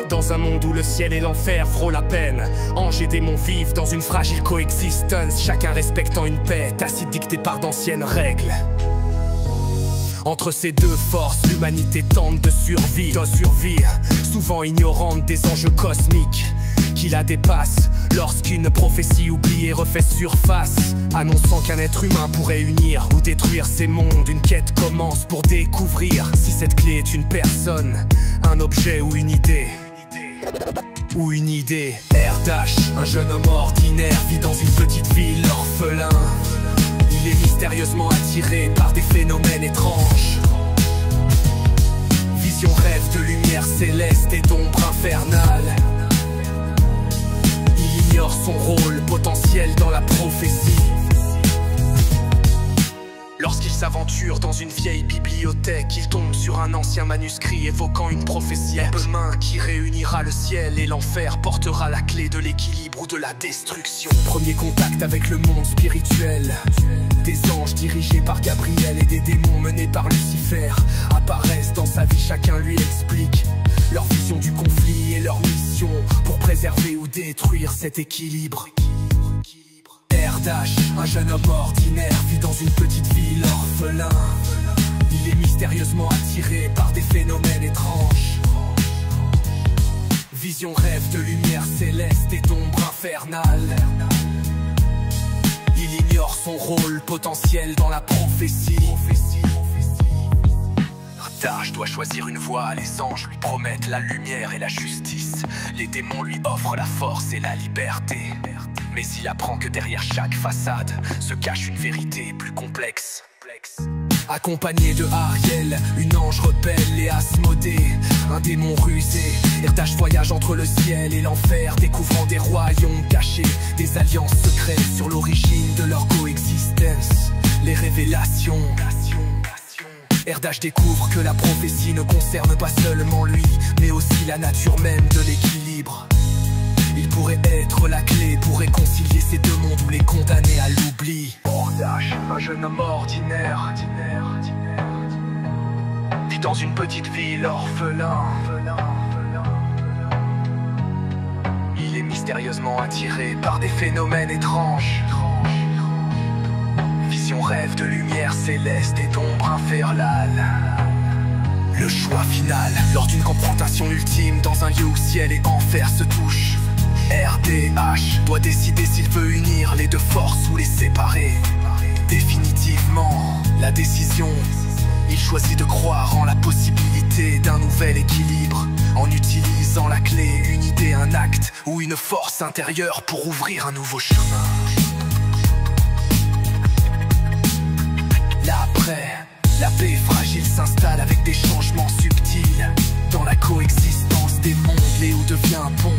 Dans un monde où le ciel et l'enfer frôlent la peine, anges et démons vivent dans une fragile coexistence, chacun respectant une paix tacite dictée par d'anciennes règles. Entre ces deux forces, l'humanité tente de survivre, souvent ignorante des enjeux cosmiques qui la dépassent. Lorsqu'une prophétie oubliée refait surface, annonçant qu'un être humain pourrait unir ou détruire ces mondes, une quête commence pour découvrir si cette clé est une personne, un objet ou une idée. Erdash, un jeune homme ordinaire, vit dans une petite ville orphelin. Il est mystérieusement attiré par des phénomènes étranges. Vision, rêve de lumière céleste et d'ombre infernale. Il ignore son rôle potentiel dans la prophétie. Lorsqu'il s'aventure dans une vieille bibliothèque, il tombe sur un ancien manuscrit évoquant une prophétie main qui réunira le ciel et l'enfer, portera la clé de l'équilibre ou de la destruction. Premier contact avec le monde spirituel. Des anges dirigés par Gabriel et des démons menés par Lucifer apparaissent dans sa vie, chacun lui explique leur vision du conflit et leur mission pour préserver ou détruire cet équilibre. Erdash, un jeune homme ordinaire, vit dans une petite ville orphelin. Il est mystérieusement attiré par des phénomènes étranges. Vision, rêve de lumière céleste et d'ombre infernale. Il ignore son rôle potentiel dans la prophétie. Erdash doit choisir une voie, les anges lui promettent la lumière et la justice. Les démons lui offrent la force et la liberté. Mais il apprend que derrière chaque façade se cache une vérité plus complexe. Accompagné de Ariel, une ange rebelle, et Asmodée, un démon rusé, Erdash voyage entre le ciel et l'enfer, découvrant des royaumes cachés, des alliances secrètes sur l'origine de leur coexistence. Les révélations. Erdash découvre que la prophétie ne concerne pas seulement lui, mais aussi la nature même de l'équilibre. Il pourrait être la clé pour réconcilier ces deux mondes ou les condamner à l'oubli. Erdash, un jeune homme ordinaire, vit dans une petite ville orphelin. Il est mystérieusement attiré par des phénomènes étranges. Vision, rêve de lumière céleste et d'ombre infernale. Le choix final, lors d'une confrontation ultime dans un lieu où ciel et enfer se touchent. Erdash doit décider s'il veut unir les deux forces ou les séparer. Définitivement, la décision. Il choisit de croire en la possibilité d'un nouvel équilibre, en utilisant la clé, une idée, un acte ou une force intérieure pour ouvrir un nouveau chemin. L'après, la paix fragile s'installe avec des changements subtils. Dans la coexistence des mondes, Léo devient un pont,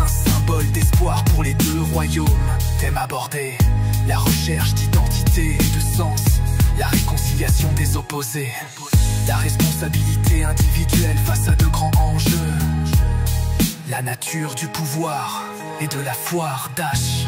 un symbole d'espoir pour les deux royaumes. Thème abordé, la recherche d'identité et de sens, la réconciliation des opposés, la responsabilité individuelle face à de grands enjeux, la nature du pouvoir et de la foi Erdash.